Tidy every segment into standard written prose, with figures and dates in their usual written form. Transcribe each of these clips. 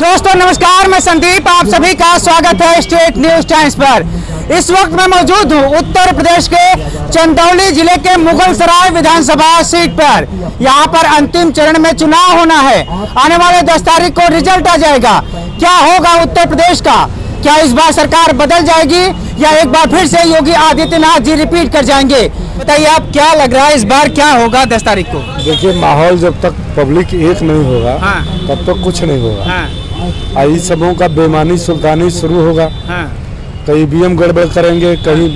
दोस्तों नमस्कार, मैं संदीप, आप सभी का स्वागत है स्टेट न्यूज टाइम्स पर। इस वक्त मैं मौजूद हूं उत्तर प्रदेश के चंदौली जिले के मुगलसराय विधानसभा सीट पर। यहां पर अंतिम चरण में चुनाव होना है। आने वाले 10 तारीख को रिजल्ट आ जाएगा। क्या होगा उत्तर प्रदेश का? क्या इस बार सरकार बदल जाएगी या एक बार फिर से योगी आदित्यनाथ जी रिपीट कर जाएंगे? बताइए आप, क्या लग रहा है इस बार क्या होगा 10 तारीख को? देखिए, माहौल जब तक पब्लिक एक नहीं होगा तब तक कुछ नहीं होगा। आई सबों का बेईमानी सुल्तानी शुरू होगा। कहीं ईवीएम गड़बड़ करेंगे, कहीं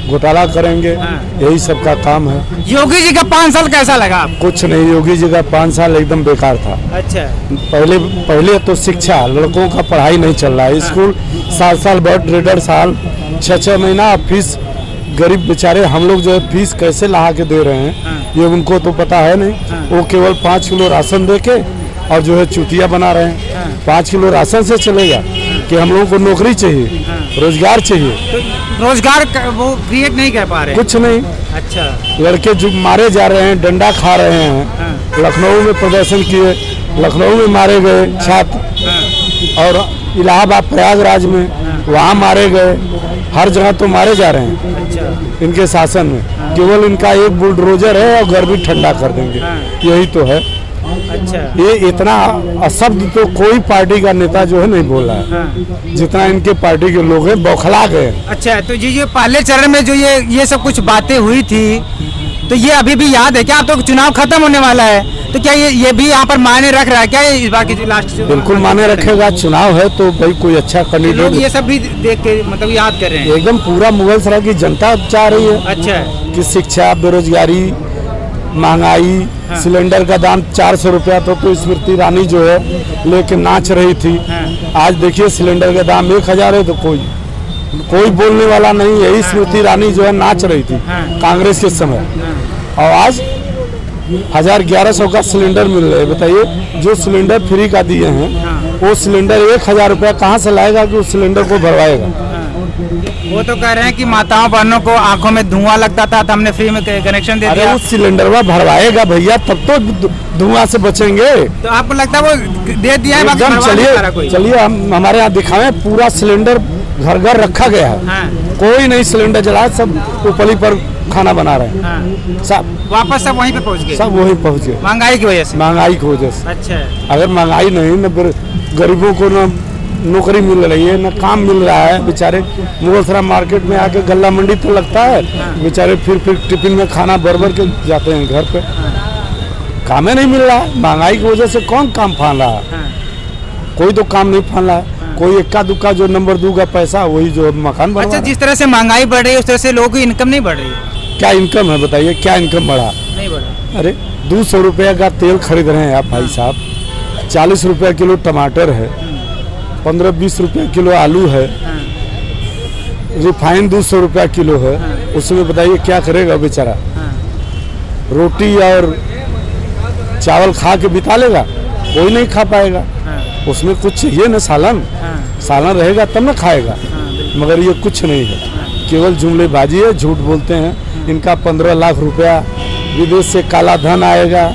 घोटाला करेंगे, यही सबका काम है। योगी जी का 5 साल कैसा लगा? कुछ नहीं, योगी जी का 5 साल एकदम बेकार था। अच्छा, पहले तो शिक्षा, लड़कों का पढ़ाई नहीं चल रहा है। स्कूल साल बढ़ 1.5 साल 6 महीना फीस, गरीब बेचारे हम लोग जो है फीस कैसे लहा के दे रहे हैं ये उनको तो पता है नहीं। वो केवल 5 किलो राशन दे के और जो है चुतिया बना रहे हैं। 5 किलो राशन से चलेगा कि हम लोगों को नौकरी चाहिए, रोजगार चाहिए। तो रोजगार वो क्रिएट नहीं कर पा रहे? कुछ नहीं। अच्छा, लड़के जो मारे जा रहे हैं, डंडा खा रहे हैं। लखनऊ में प्रदर्शन किए, लखनऊ में मारे गए छात्र, और इलाहाबाद प्रयागराज में वहाँ मारे गए। हर जगह तो मारे जा रहे हैं। अच्छा। इनके शासन में केवल इनका एक बुलडोजर है और घर भी ठंडा कर देंगे, यही तो है। अच्छा, ये इतना अशब्द तो कोई पार्टी का नेता जो है नहीं बोला है जितना इनके पार्टी के लोग हैं, बौखला गए। अच्छा, तो ये पहले चरण में जो ये सब कुछ बातें हुई थी, तो ये अभी भी याद है क्या? अब तो चुनाव खत्म होने वाला है, तो क्या ये भी यहाँ पर मायने रख रहा है क्या इस बार की लास्ट? बिल्कुल मायने रखेगा। चुनाव है तो भाई कोई अच्छा कैंडिडेट, ये सब भी देख के मतलब याद कर रहे हैं। एकदम पूरा मुगलसराय की जनता चाह रही है। अच्छा, कि शिक्षा, बेरोजगारी, महंगाई, सिलेंडर का दाम 400 रुपया तो स्मृति ईरानी जो है लेके नाच रही थी। आज देखिए सिलेंडर का दाम 1000 है तो कोई बोलने वाला नहीं। यही स्मृति ईरानी जो है नाच रही थी कांग्रेस के समय, और आज 1100 का सिलेंडर मिल रहा है। बताइए, जो सिलेंडर फ्री का दिए हैं वो सिलेंडर 1000 रुपया कहाँ से लाएगा कि उस सिलेंडर को भरवाएगा? वो तो कह रहे हैं कि माताओं बहनों को आंखों में धुआं लगता था तो हमने फ्री में कनेक्शन दे दिया। उस सिलेंडर में भरवाएगा भैया, तब तो धुआं से बचेंगे। तो आपको लगता है वो दे दिया है? चलिए हम हमारे यहाँ दिखाएं, पूरा सिलेंडर घर घर रखा गया है। कोई नहीं सिलेंडर जलाए, सब उपली पर खाना बना रहे हैं। सब वापस सब वहीं पे पहुँच गए, सब वहीं पहुँच गए। महंगाई की वजह से? महंगाई की वजह से। अच्छा, अगर महंगाई नहीं न फिर गरीबों को न नौकरी मिल रही है, न काम मिल रहा है। बेचारे मुगलसराय मार्केट में आके गल्ला मंडी तो लगता है, बेचारे फिर टिफिन में खाना भर के जाते हैं घर पे। काम ही नहीं मिल रहा है। महंगाई की वजह से कौन काम फान रहा है? कोई तो काम नहीं फान रहा है। कोई इक्का दुक्का जो नंबर 2 का पैसा वही जो मकान बना। अच्छा, जिस तरह से महंगाई बढ़ रही है उस तरह से लोगों की इनकम नहीं बढ़ रही है? क्या इनकम है बताइए, क्या इनकम बढ़ा? नहीं बढ़ा। अरे 200 रुपया का तेल खरीद रहे हैं आप भाई साहब, 40 रुपया किलो टमाटर है, 15-20 रुपया किलो आलू है, रिफाइन 200 रुपया किलो है। उसमें बताइए क्या करेगा बेचारा? रोटी और चावल खा के बिता लेगा? कोई नहीं खा पाएगा। उसमें कुछ चाहिए ना, सालन रहेगा तब ना खाएगा। मगर ये कुछ नहीं है, केवल जुमलेबाजी है, झूठ बोलते हैं। इनका 15 लाख रुपया विदेश से काला धन आएगा,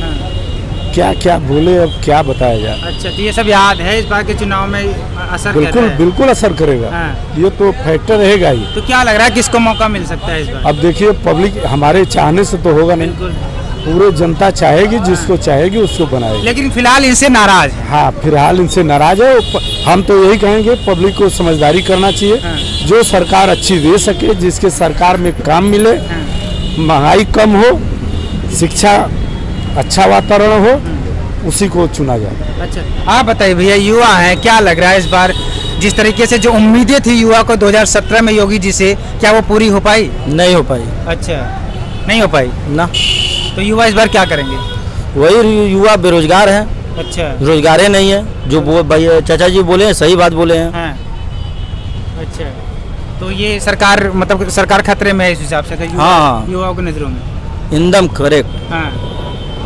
क्या क्या बोले, अब क्या बताया जाए। अच्छा, तो ये सब याद है इस बार के चुनाव में असर? बिल्कुल असर करेगा। ये तो फैक्टर रहेगा ही। तो क्या लग रहा है किसको मौका मिल सकता है इस बार? अब देखिए, पब्लिक हमारे चाहने से तो होगा नहीं, पूरे जनता चाहेगी, जिसको चाहेगी उसको बनाएगी। लेकिन फिलहाल इनसे नाराज है। हाँ, फिलहाल इनसे नाराज है। हम तो यही कहेंगे, पब्लिक को समझदारी करना चाहिए। जो सरकार अच्छी दे सके, जिसके सरकार में काम मिले, महंगाई कम हो, शिक्षा अच्छा वातावरण हो, उसी को चुना जाए। अच्छा, आप बताइए भैया, युवा है, क्या लग रहा है इस बार जिस तरीके से जो उम्मीदें थी युवा को 2017 में योगी जी से, क्या वो पूरी हो पाई? नहीं हो पाई। अच्छा, नहीं हो पाई ना। तो युवा इस बार क्या करेंगे? वही युवा बेरोजगार है। अच्छा, रोजगार ही नहीं है। जो भाई चाचा जी बोले हैं, सही बात बोले हैं। अच्छा, तो ये सरकार मतलब सरकार खतरे में है इस हिसाब से? हाँ, युवाओं की नजरों में एकदम करेक्ट। हाँ,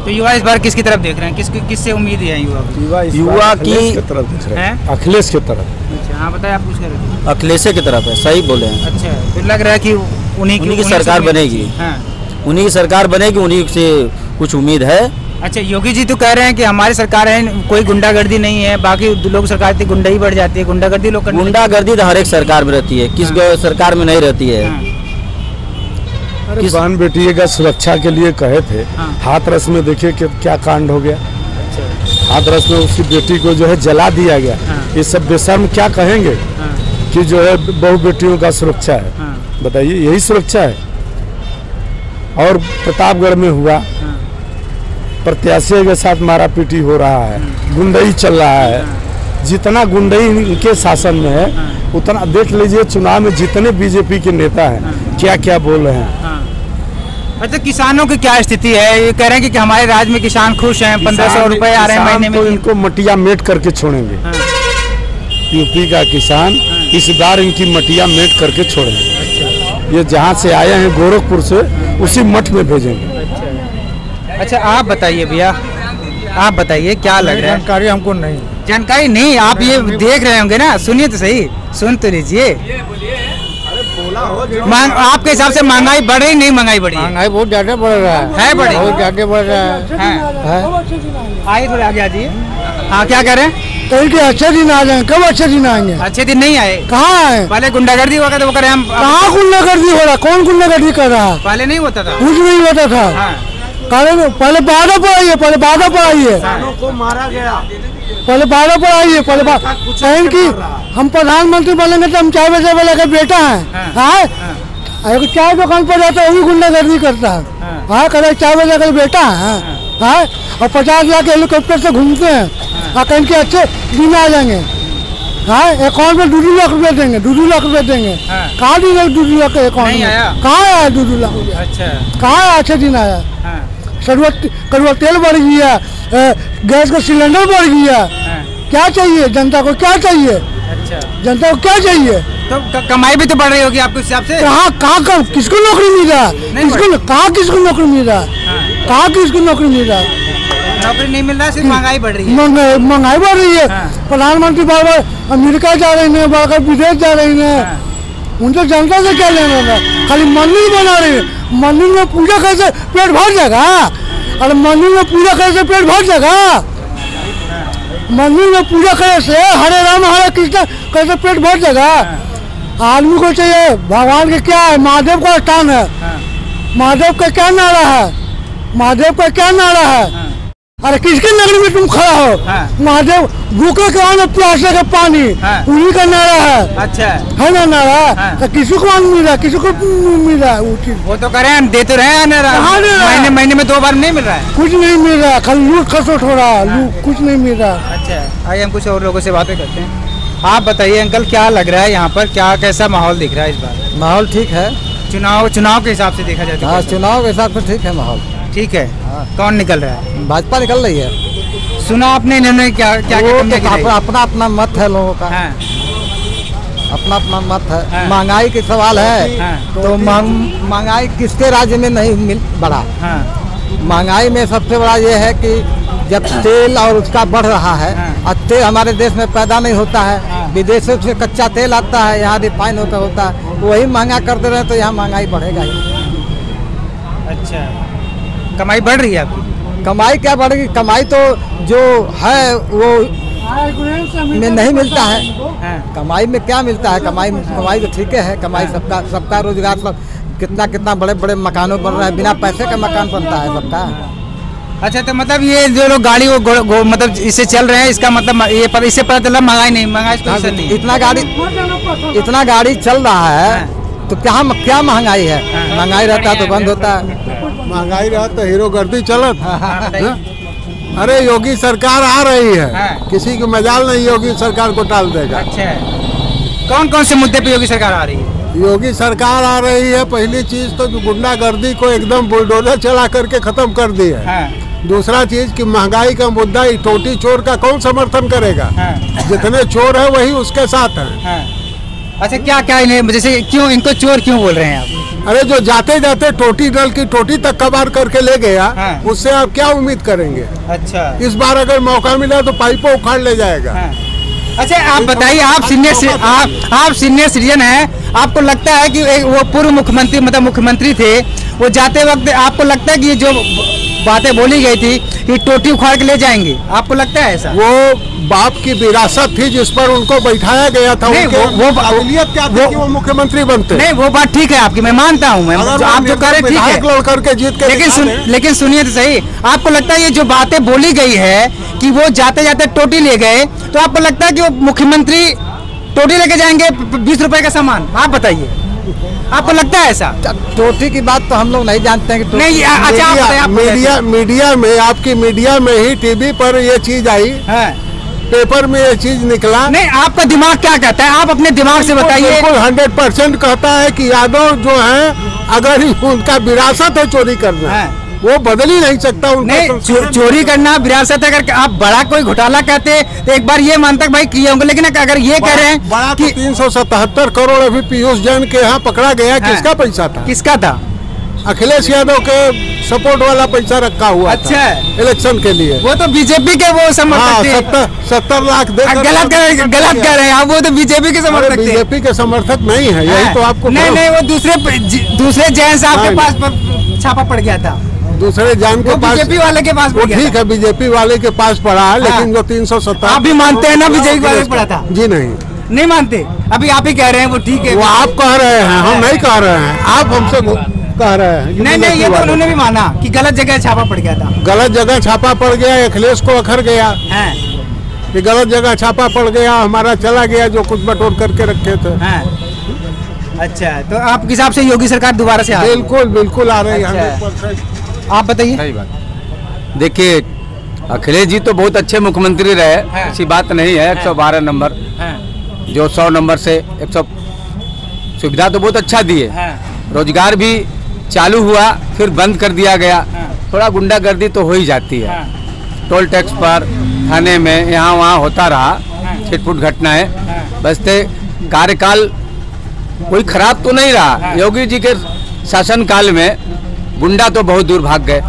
तो युवा इस बार किसकी तरफ देख रहे हैं? किससे उम्मीद है युवा की तरफ देख रहे हैं? अखिलेश की तरफ। अच्छा, हाँ बताइए, आप कुछ कह रहे थे। अखिलेश की तरफ है, सही बोले हैं। अच्छा, तो लग रहा है कि उन्हीं की सरकार बनेगी। उन्हीं की सरकार बनेगी, उन्हीं से कुछ उम्मीद है। अच्छा, योगी जी तो कह रहे हैं कि हमारी सरकार है, कोई गुंडागर्दी नहीं है, बाकी लोग सरकार थी गुंडा ही बढ़ जाती है, गुंडागर्दी लोग गुंडागर्दी तो हर एक सरकार में रहती है, किस सरकार में नहीं रहती है। अरे बहन बेटी का सुरक्षा के लिए कहे थे, हाथरस में देखिए कि क्या कांड हो गया। हाथरस में उसकी बेटी को जो है जला दिया गया। ये सब बेशर्म क्या कहेंगे कि जो है बहु बेटियों का सुरक्षा है। बताइए, यही सुरक्षा है। और प्रतापगढ़ में हुआ, प्रत्याशी के साथ मारा पीटी हो रहा है, गुंडई चल रहा है। जितना गुंडई इनके शासन में है उतना देख लीजिए, चुनाव में जितने बीजेपी के नेता हैं क्या क्या बोल रहे हैं। अच्छा, किसानों की क्या स्थिति है? ये कह रहे हैं कि हमारे राज्य में किसान खुश हैं, 1500 रुपए आ रहे हैं महीने में। तो इनको मटिया मेट करके छोड़ेंगे। यूपी का किसान इस बार इनकी मटिया मेट करके छोड़ेंगे। ये जहाँ से आए हैं गोरखपुर से, उसी मठ में भेजेंगे। अच्छा, आप बताइए भैया, आप बताइए क्या लग रहा है? जानकारी हमको नहीं। जानकारी नहीं? आप ये देख रहे होंगे ना, सुनिए तो सही, सुन तो लीजिए। आपके हिसाब से महंगाई बढ़ रही नहीं महंगाई बढ़ी? महंगाई बहुत ज्यादा बढ़ रहा है बढ़ी, बहुत ज्यादा बढ़ रहा है। आइए थोड़े आगे आ जाइए। हाँ, क्या कह रहे हैं? कहीं के अच्छे दिन आ जाएंगे। कब अच्छे दिन आएंगे? अच्छे दिन नहीं आए। कहाँ आए? पहले गुंडागर्दी हुआ तो वो कर रहे हैं हम। कहाँ गुंडागर्दी हो रहा? कौन गुंडागर्दी कर रहा है? पहले नहीं होता था, कुछ नहीं होता था। पहले बाधा पढ़ाइए, पहले बाधा पढ़ाइए, को मारा गया। पहले बाधा पढ़ाइए, पहले कहीं की हम प्रधानमंत्री बनेंगे तो हम 4 बजे वाले का बेटा है। अगर चाय दुकान पर जाता है वो भी गुंडागर्दी करता है। हाँ, कल 4 बजे का बेटा है। और 50 लाख हेलीकॉप्टर से घूमते हैं। और कहीं के अच्छे दिन आ जाएंगे। हाँ, अकाउंट में 2 लाख रुपए देंगे, 2 लाख रुपए देंगे। कहाँ दी 2 लाख अकाउंट में? कहाँ आया 2 लाख रुपया? अच्छा, कहाँ आया? अच्छे दिन आया। कड़वा तेल बढ़ गया, गैस का सिलेंडर बढ़ गया। क्या चाहिए जनता को? क्या चाहिए? अच्छा, जनता को क्या चाहिए? तो कमाई भी तो बढ़ रही होगी आपके हिसाब से। कहाँ किसको नौकरी मिल रहा है? कहाँ किसको नौकरी मिल रहा है? कहाँ किसको नौकरी मिल रहा है? नौकरी नहीं मिल रहा है, सिर्फ महंगाई बढ़ रही है। महंगाई बढ़ रही है। प्रधानमंत्री बार बार अमेरिका जा रहे हैं, बार बार विदेश जा रहे हैं। उनसे जनता से क्या लेना था? खाली मंदिर बना रहे हैं। मंदिर में पूजा कैसे पेट भर जाएगा? अरे मंदिर में पूजा कैसे पेट भर जाएगा? मंदिर में पूजा करे से हरे राम हरे कृष्ण कैसे पेट भर जाएगा? आदमी को चाहिए भगवान के क्या है? महादेव का स्थान है। महादेव का क्या नारा है? महादेव का क्या नारा है? अरे किसके नगरी में तुम खड़ा हो? महादेव भूखे के आने प्यासे का पानी, उन्हीं का नारा है। अच्छा है ना नारा? तो किसी को मिल रहा है, किसी को मिल रहा है वो चीज? वो तो करे हम देते रहे महीने में 2 बार नहीं मिल रहा है। कुछ नहीं मिल रहा है, खाली लूट खसोट हो रहा है, कुछ नहीं मिल रहा। अच्छा, आइए हम कुछ और लोगों से बातें करते हैं। आप बताइए अंकल, क्या लग रहा है यहाँ पर, क्या कैसा माहौल दिख रहा है इस बार? माहौल ठीक है। चुनाव के हिसाब से देखा जाए तो? हाँ, चुनाव के हिसाब से ठीक है माहौल। ठीक है। कौन निकल रहा है? भाजपा निकल रही है। सुना आपने इन्होंने क्या अपना अपना मत है लोगों का। अपना अपना मत है। महंगाई के सवाल है तो महंगाई किसके राज्य में नहीं बढ़ा? महंगाई में सबसे बड़ा ये है कि जब तेल और उसका बढ़ रहा है और तेल हमारे देश में पैदा नहीं होता है, विदेशों से कच्चा तेल आता है, यहाँ रिफाइन होता है, वही महंगा करते रहे तो यहाँ महंगाई बढ़ेगा ही। अच्छा, कमाई बढ़ रही है आपकी? कमाई क्या बढ़ेगी? कमाई तो जो है वो में नहीं मिलता है। कमाई में क्या मिलता है? कमाई तो ठीक है। कमाई सबका रोजगार, सब कितना बड़े बड़े मकानों बन रहे हैं, बिना पैसे का मकान बनता है सबका। अच्छा, तो मतलब ये जो लोग गाड़ी मतलब इससे चल रहे हैं, इसका मतलब ये इससे पता चला महंगाई नहीं। इतना गाड़ी चल रहा है तो क्या महंगाई है? महंगाई रहता है तो बंद होता है। महंगाई रहा तो हीरो गर्दी चलत। अरे योगी सरकार आ रही है, किसी को मजाल नहीं योगी सरकार को टाल देगा। अच्छा, कौन कौन से मुद्दे पे योगी सरकार आ रही है? योगी सरकार आ रही है, पहली चीज तो गुंडागर्दी को एकदम बुलडोजर चला करके खत्म कर दी है। दूसरा चीज कि महंगाई का मुद्दा, टोटी चोर का कौन समर्थन करेगा? जितने चोर है वही उसके साथ है। अच्छा, क्या इन्हें जैसे क्यों इनको चोर क्यों बोल रहे हैं आप? अरे जो जाते जाते टोटी नल की टोटी तक कबाड़ करके ले गया, उससे आप क्या उम्मीद करेंगे? अच्छा, इस बार अगर मौका मिला तो पाइपों उखाड़ ले जाएगा। अच्छा, आप बताइए, आप सीनियर सिटीजन हैं, आपको लगता है कि वो पूर्व मुख्यमंत्री मतलब मुख्यमंत्री थे, वो जाते वक्त आपको लगता है कि ये जो बातें बोली गई थी कि टोटी उखाड़ के ले जाएंगे, आपको लगता है ऐसा? वो बाप की विरासत थी जिस पर उनको बैठाया गया था। नहीं, वो काबिलियत क्या थी कि वो मुख्यमंत्री बनते? नहीं, वो बात ठीक है आपकी, मैं मानता हूँ, आप जो कह रहे ठीक है, लड़ करके जीत के। लेकिन सुनिए तो सही, आपको लगता है ये जो बातें बोली गई है कि वो जाते जाते टोटी ले गए, तो आपको लगता है कि वो मुख्यमंत्री टोटी लेके जाएंगे 20 रुपए का सामान? आप बताइए, आपको लगता है ऐसा? टोटी की बात तो हम लोग नहीं जानते हैं कि नहीं, अच्छा मीडिया में, आपकी मीडिया में ही, टीवी पर ये चीज आई, पेपर में ये चीज निकला। नहीं, आपका दिमाग क्या कहता है, आप अपने दिमाग से बताइए। 100% कहता है कि यादव जो है, अगर उनका विरासत है चोरी करना, वो बदल ही नहीं सकता उनका। नहीं, चोरी करना विरासत है। अगर आप बड़ा कोई घोटाला कहते तो एक बार ये मानता भाई किए होंगे, लेकिन अगर ये कह रहे हैं बड़ा कि 377 करोड़ अभी पीयूष जैन के यहाँ पकड़ा गया, किसका पैसा था? किसका था? अखिलेश यादव के सपोर्ट वाला पैसा रखा हुआ अच्छा था इलेक्शन के लिए। वो तो बीजेपी के वो समर्थक थे। 70 लाख दे। गलत कह रहे हैं आप, वो तो बीजेपी के समर्थक थे। बीजेपी के समर्थक नहीं है, यही तो आपको। नहीं, वो दूसरे जैन साहब के पास छापा पड़ गया था, दूसरे जान के पास, बीजेपी वाले के पास। ठीक है, बीजेपी वाले के पास पड़ा है, लेकिन जो 370। आप भी मानते हैं ना बीजेपी वाले पड़ा था? जी नहीं मानते, अभी आप ही कह रहे हैं वो ठीक है। वो आप कह रहे हैं, हम नहीं कह रहे हैं, आप हमसे कह रहे हैं। नहीं, ये तो उन्होंने भी माना कि गलत जगह छापा पड़ गया था। गलत जगह छापा पड़ गया, अखिलेश को अखर गया कि गलत जगह छापा पड़ गया, हमारा चला गया जो कुछ बटोर करके रखे थे। अच्छा, तो आपके हिसाब से योगी सरकार दोबारा से आ रही है? बिल्कुल आ रही है। आप बताइए। सही बात। देखिए, अखिलेश जी तो बहुत अच्छे मुख्यमंत्री रहे, ऐसी बात नहीं है। 112 नंबर जो 100 नंबर से 100 सुविधा तो बहुत अच्छा दिए। रोजगार भी चालू हुआ, फिर बंद कर दिया गया। थोड़ा गुंडागर्दी तो हो ही जाती है, टोल टैक्स पर, थाने में, यहाँ वहाँ होता रहा छिटपुट घटनाएं। बसते कार्यकाल कोई खराब तो नहीं रहा। योगी जी के शासनकाल में गुंडा तो बहुत दूर भाग गए,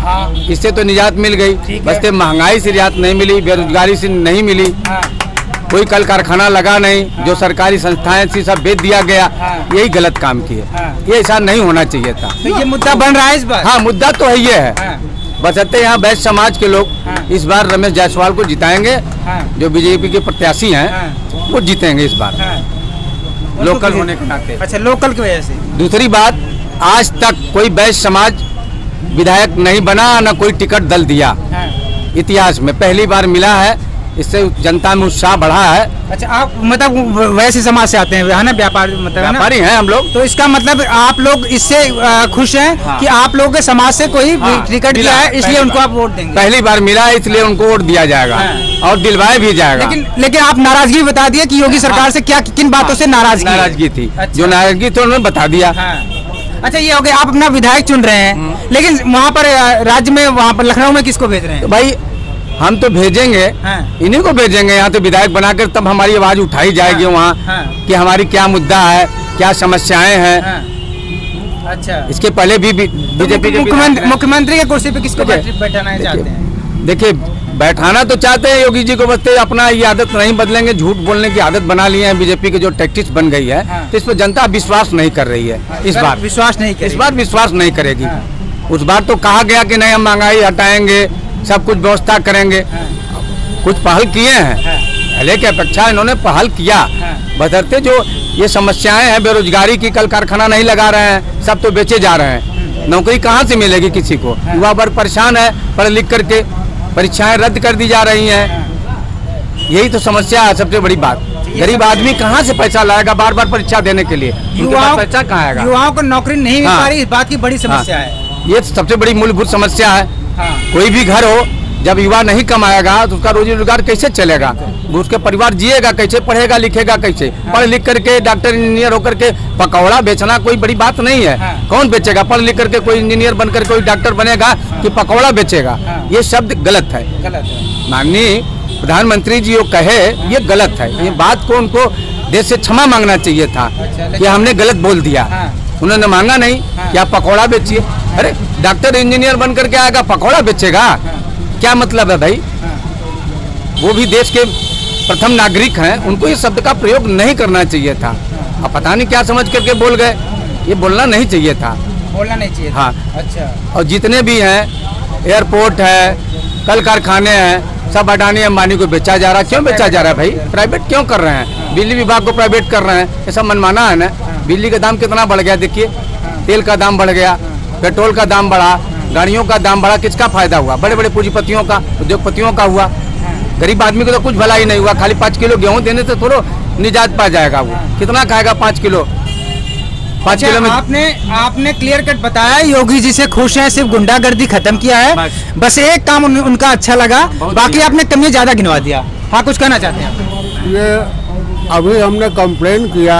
इससे तो निजात मिल गई। बसते महंगाई से निजात नहीं मिली, बेरोजगारी से नहीं मिली, कोई कल कारखाना लगा नहीं, जो सरकारी संस्थाएं थी सब बेच दिया गया। यही गलत काम किए, ये ऐसा नहीं होना चाहिए था। तो ये मुद्दा बन रहा है इस बार? हाँ, मुद्दा तो है, ये है। बसते यहाँ वैश्य समाज के लोग इस बार रमेश जायसवाल को जिताएंगे, जो बीजेपी के प्रत्याशी हैं वो जीतेंगे इस बार, लोकल होने के नाते। अच्छा, लोकल की वजह से। दूसरी बात, आज तक कोई वैश्य समाज विधायक नहीं बना, न कोई टिकट दल दिया। इतिहास में पहली बार मिला है, इससे जनता में उत्साह बढ़ा है। अच्छा, आप मतलब वैसे समाज से आते हैं, है ना? व्यापारी व्यापारी हैं हम लोग। तो इसका मतलब आप लोग इससे खुश हैं कि आप लोगों के समाज से कोई टिकट दिया है, इसलिए उनको आप वोट देंगे? पहली बार मिला है, इसलिए उनको वोट दिया जाएगा और दिलवाया भी जाएगा। लेकिन आप नाराजगी बता दिए कि योगी सरकार से क्या, किन बातों से नाराजगी थी? जो नाराजगी थी उन्होंने बता दिया। अच्छा, ये हो गया, आप अपना विधायक चुन रहे हैं, लेकिन वहाँ पर राज्य में, वहाँ पर लखनऊ में किसको भेज रहे हैं? भाई हम तो भेजेंगे, इन्हीं को भेजेंगे यहाँ तो विधायक बनाकर, तब हमारी आवाज उठाई जाएगी वहाँ कि हमारी क्या मुद्दा है, क्या समस्याएं हैं। अच्छा, इसके पहले भी बीजेपी के मुख्यमंत्री के कुर्सी पे किसको बैठाना चाहते हैं? देखिए, बैठाना तो चाहते हैं योगी जी को, बस अपना ये आदत नहीं बदलेंगे, झूठ बोलने की आदत बना ली है बीजेपी की, जो टैक्टिक्स बन गई है। तो इस पर जनता विश्वास नहीं कर रही है। इस बार विश्वास नहीं करेगी। उस बार तो कहा गया कि नहीं, हम महंगाई हटाएंगे, सब कुछ व्यवस्था करेंगे। कुछ पहल किए हैं, पहले की अपेक्षा इन्होंने पहल किया। बदलते जो ये समस्याएं हैं, बेरोजगारी की, कल कारखाना नहीं लगा रहे हैं, सब तो बेचे जा रहे हैं, नौकरी कहाँ से मिलेगी किसी को? युवा वर्ग परेशान है, पढ़ लिख करके परीक्षाएं रद्द कर दी जा रही हैं। यही तो समस्या है, सबसे बड़ी बात। गरीब आदमी कहाँ से पैसा लाएगा बार बार परीक्षा देने के लिए? पैसा कहाँ आएगा? युवाओं को नौकरी नहीं मिल पा रही, इस बात की बड़ी समस्या है। ये सबसे बड़ी मूलभूत समस्या है। कोई भी घर हो, जब युवा नहीं कमाएगा तो उसका रोजी रोजगार कैसे चलेगा? उसके परिवार जिएगा कैसे, पढ़ेगा लिखेगा कैसे? पढ़ लिख करके डॉक्टर इंजीनियर होकर के पकौड़ा बेचना कोई बड़ी बात नहीं है। कौन बेचेगा? पढ़ लिख करके कोई इंजीनियर बनकर कोई डॉक्टर बनेगा कि पकौड़ा बेचेगा? ये शब्द गलत है। माननीय प्रधानमंत्री जी वो कहे, ये गलत है। ये बात को उनको देश से क्षमा मांगना चाहिए था कि हमने गलत बोल दिया। उन्होंने मांगा नहीं कि आप पकौड़ा बेचिए। अरे डॉक्टर इंजीनियर बन करके आएगा, पकौड़ा बेचेगा? क्या मतलब है भाई? वो भी देश के प्रथम नागरिक हैं, उनको ये शब्द का प्रयोग नहीं करना चाहिए था। अब पता नहीं क्या समझ करके बोल गए, ये बोलना नहीं चाहिए था। बोलना नहीं चाहिए। हाँ, अच्छा। और जितने भी हैं एयरपोर्ट है, कल कारखाने हैं, सब अडानी अंबानी को बेचा जा रहा है। क्यों बेचा जा रहा है भाई? प्राइवेट क्यों कर रहे हैं? बिजली विभाग को प्राइवेट कर रहे हैं, ये सब मनमाना है ना। बिजली का दाम कितना बढ़ गया देखिए, तेल का दाम बढ़ गया, पेट्रोल का दाम बढ़ा, गाड़ियों का दाम बढ़ा। किसका फायदा हुआ? बड़े बड़े पूंजीपतियों का, उद्योगपतियों का हुआ। गरीब आदमी को तो कुछ भला ही नहीं हुआ। खाली 5 किलो गेहूँ देने से थोड़ा निजात पा जाएगा। वो कितना खाएगा 5 किलो? 5 किलो में आपने क्लियर कट बताया योगी जी से खुश हैं, सिर्फ गुंडागर्दी खत्म किया है, बस एक काम उनका अच्छा लगा, बाकी आपने कमियां ज्यादा गिनवा दिया। हाँ, कुछ कहना चाहते हैं? ये अभी हमने कंप्लेन किया,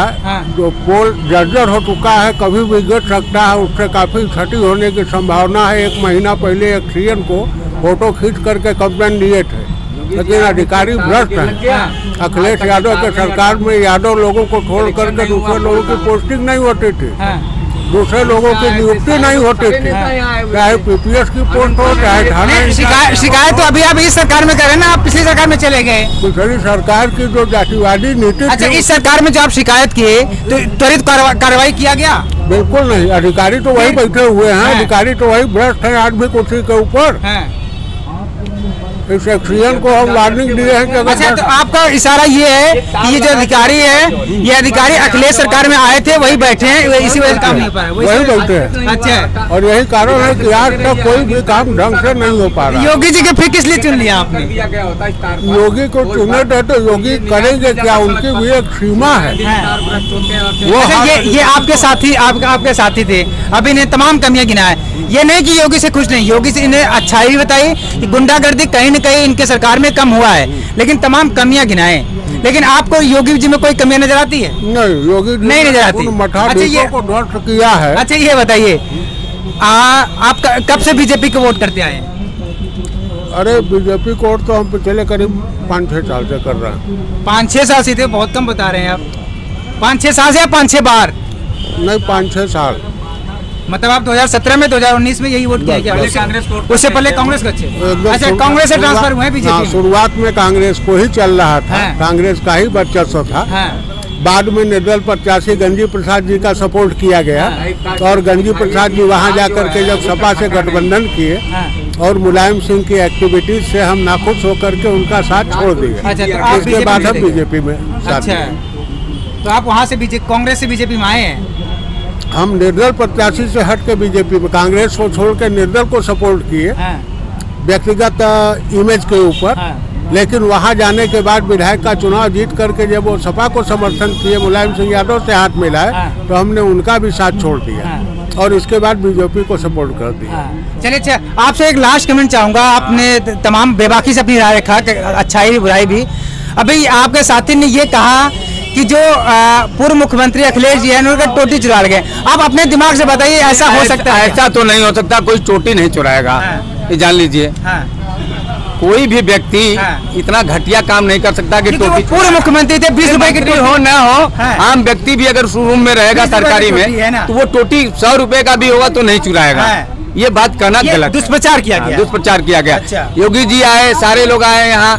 जो पोल जर्जर हो चुका है, कभी भी गिर सकता है, उससे काफी क्षति होने की संभावना है। 1 महीना पहले एक सीएम को फोटो खींच करके कंप्लेन दिए थे, लेकिन अधिकारी भ्रष्ट हैं। अखिलेश यादव के सरकार में यादव लोगों को छोड़ करके दूसरे लोगों की पोस्टिंग नहीं होती थी, दूसरे लोगों की नियुक्ति नहीं होती थी, चाहे पीपीएस की पोस्ट हो चाहे थाना। शिकायत तो अभी आप इस सरकार में करें ना, आप पिछली सरकार में चले गए। पिछली सरकार की जो जातिवादी नीति। अच्छा, इस सरकार में जो आप शिकायत किए तो त्वरित कार्रवाई किया गया? बिल्कुल नहीं, अधिकारी तो वही बैठे हुए हैं, अधिकारी तो वही भ्रष्ट है आज भी कुर्सी के ऊपर। इस एक्सीडेंट को हम वार्निंग दिए हैं कि अगर। अच्छा, तो आपका इशारा ये है कि ये जो अधिकारी है, ये अधिकारी अखिलेश सरकार में आए थे, वही बैठे हैं, इसी वजह से काम नहीं हो पा रहा है, वही बैठे हैं। अच्छा, और यही कारण है कि आज तक कोई भी काम ढंग से नहीं हो पा रहा। योगी जी के फिर किस लिए चुन लिया आपने? योगी को चुने थे तो योगी करेंगे क्या? उनकी भी एक सीमा है। वो ये आपके साथी, आपके साथी थे, अभी इन्हें तमाम कमियां गिनाए। ये नहीं कि योगी से खुश नहीं, योगी से इन्हें अच्छाई भी बताई कि गुंडागर्दी कहीं न कहीं इनके सरकार में कम हुआ है, लेकिन तमाम कमियां गिनाए। लेकिन आपको योगी जी में कोई कमियां नजर आती है? नहीं, योगी जी नहीं नजर आती। अच्छा, ये को ध्वस्त किया है। अच्छा, ये बताइए, आप कब से बीजेपी को वोट करते आए? अरे बीजेपी को वोट तो हम पिछले करीब 5-6 साल से कर रहे हैं। 5-6 साल से थे? बहुत कम बता रहे हैं आप। 5-6 साल से या 5-6 बार? नहीं, 5-6 साल। मतलब आप 2017 में 2019 में यही वोट किया क्या? उससे पहले कांग्रेस का? अच्छा, कांग्रेस से ट्रांसफर हुए बीजेपी? शुरुआत में कांग्रेस को ही चल रहा था, कांग्रेस का ही वर्चस्व था। बाद में निर्दल प्रत्याशी गंजी प्रसाद जी का सपोर्ट किया गया, और गंजी प्रसाद जी वहां जाकर के जब सपा से गठबंधन किए और मुलायम सिंह की एक्टिविटीज से हम नाखुश होकर के उनका साथ छोड़ दिए। इसके बाद हम बीजेपी में। अच्छा, तो आप वहाँ से कांग्रेस से बीजेपी में आए हैं? हम निर्दल प्रत्याशी से हट के बीजेपी में, कांग्रेस को छोड़ के निर्दल को सपोर्ट किए व्यक्तिगत इमेज के ऊपर। लेकिन वहां जाने के बाद विधायक का चुनाव जीत करके जब वो सपा को समर्थन किए, मुलायम सिंह यादव से हाथ मिलाए, तो हमने उनका भी साथ छोड़ दिया और इसके बाद बीजेपी को सपोर्ट कर दिया। चलिए, अच्छा, आपसे एक लास्ट कमेंट चाहूंगा। आपने तमाम बेबाकी से अपनी राय रखा, अच्छाई बुराई भी। अभी आपके साथी ने ये कहा कि जो पूर्व मुख्यमंत्री अखिलेश जी है, उनका टोटी चुरा गए। आप अपने दिमाग से बताइए, ऐसा हो सकता है? ऐसा तो नहीं हो सकता, कोई चोटी नहीं चुराएगा, ये जान लीजिए। कोई भी व्यक्ति इतना घटिया काम नहीं कर सकता कि टोटी। पूर्व मुख्यमंत्री थे, 20 रुपए की टोटी हो ना हो, आम व्यक्ति भी अगर शोरूम में रहेगा सरकारी में, तो वो टोटी 100 रुपए का भी होगा तो नहीं चुराएगा। ये बात कहना गलत। दुष्प्रचार किया गया, दुष्प्रचार किया गया। योगी जी आए, सारे लोग आए यहाँ,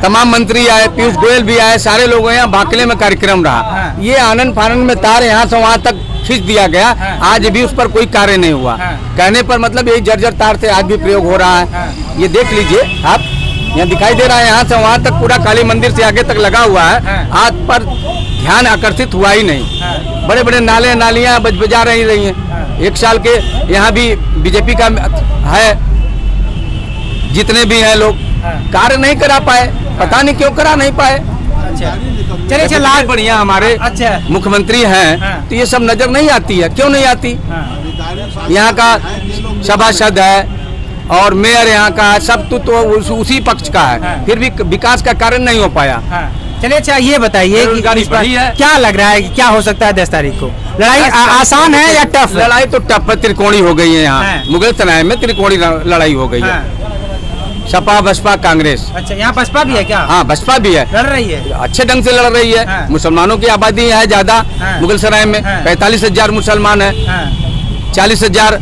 तमाम मंत्री आए, पीयूष गोयल भी आए, सारे लोग यहाँ बाकले में कार्यक्रम रहा। ये आनंद फानंद में तार यहाँ से वहाँ तक खींच दिया गया, आज भी उस पर कोई कार्य नहीं हुआ। कहने पर मतलब यही जर्जर तार से आज भी प्रयोग हो रहा है। ये देख लीजिए आप, यहाँ दिखाई दे रहा है, यहाँ से वहाँ तक पूरा काली मंदिर से आगे तक लगा हुआ है। आज पर ध्यान आकर्षित हुआ ही नहीं। बड़े बड़े नाले नालियाँ बजा रही हैं। 1 साल के यहाँ भी बीजेपी का है, जितने भी हैं लोग कार्य नहीं करा पाए, पता नहीं क्यों करा नहीं पाए। चलिए, लाल बढ़िया हमारे मुख्यमंत्री हैं, तो ये सब नजर नहीं आती है। क्यों नहीं आती? यहाँ का सभासद है और मेयर यहाँ का, सब तो उसी पक्ष का है, फिर भी विकास का कार्य नहीं हो पाया। चलिए, अच्छा, ये बताइए कि क्या लग रहा है कि क्या हो सकता है 10 तारीख को? लड़ाई आसान है या टफ? लड़ाई तो टफ, त्रिकोणी हो गई है यहाँ। मुगल सराय में त्रिकोणी लड़ाई हो गई है, सपा बसपा कांग्रेस। अच्छा, यहाँ बसपा भी है क्या? हाँ, बसपा भी है, लड़ रही है, अच्छे ढंग से लड़ रही है। मुसलमानों की आबादी है ज्यादा। मुगलसराय में 45,000 मुसलमान है, 40,000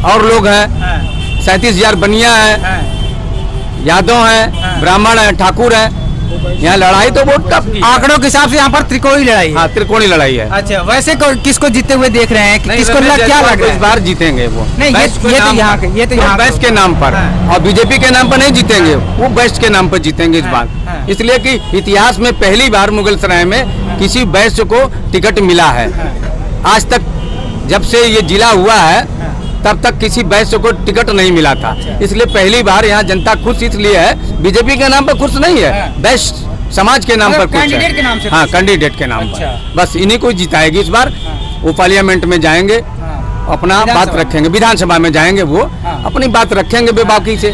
और लोग हैं, 37,000 बनिया है, यादव हैं, ब्राह्मण है, ठाकुर है। यहाँ लड़ाई तो बहुत टफ की है। आंकड़ों के हिसाब से यहाँ पर त्रिकोणी लड़ाई है। हाँ, त्रिकोणी लड़ाई है। अच्छा, वैसे किसको जीते हुए देख रहे हैं? किसको क्या लग रहा है? इस बार जीतेंगे वो। नहीं, ये तो यहाँ बेस्ट के नाम पर, और बीजेपी के नाम पर नहीं जीतेंगे, वो बेस्ट के नाम पर जीतेंगे इस बार। इसलिए कि इतिहास में पहली बार मुगलसराय में किसी बेस्ट को टिकट मिला है। आज तक जब से ये जिला हुआ है तब तक किसी बेस्ट को टिकट नहीं मिला था, इसलिए पहली बार यहाँ जनता खुश इसलिए है, बीजेपी के नाम पर खुश नहीं है, बेस्ट समाज के नाम पर खुश है। हाँ, कैंडिडेट के नाम पर, बस इन्हीं को जिताएगी इस बार। वो पार्लियामेंट में जाएंगे, अपना बात रखेंगे, विधानसभा में जाएंगे, वो अपनी बात रखेंगे बेबाकी से।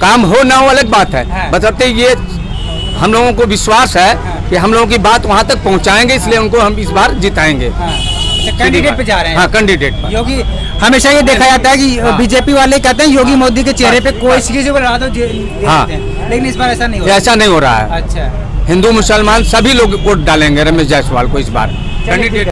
काम हो ना हो अलग बात है, बशर्ते ये हम लोगों को विश्वास है कि हम लोगों की बात वहाँ तक पहुँचाएंगे, इसलिए उनको हम इस बार जिताएंगे। कैंडिडेट पे जा रहे हैं। हाँ, कैंडिडेट पर। योगी, हमेशा ये देखा जाता है कि बीजेपी वाले कहते हैं योगी मोदी के चेहरे पे कोई चीज बना दो, लेकिन इस बार ऐसा नहीं हो रहा। ऐसा नहीं हो रहा है। अच्छा, हिंदू मुसलमान सभी लोग वोट डालेंगे रमेश जायसवाल को इस बार कैंडिडेट।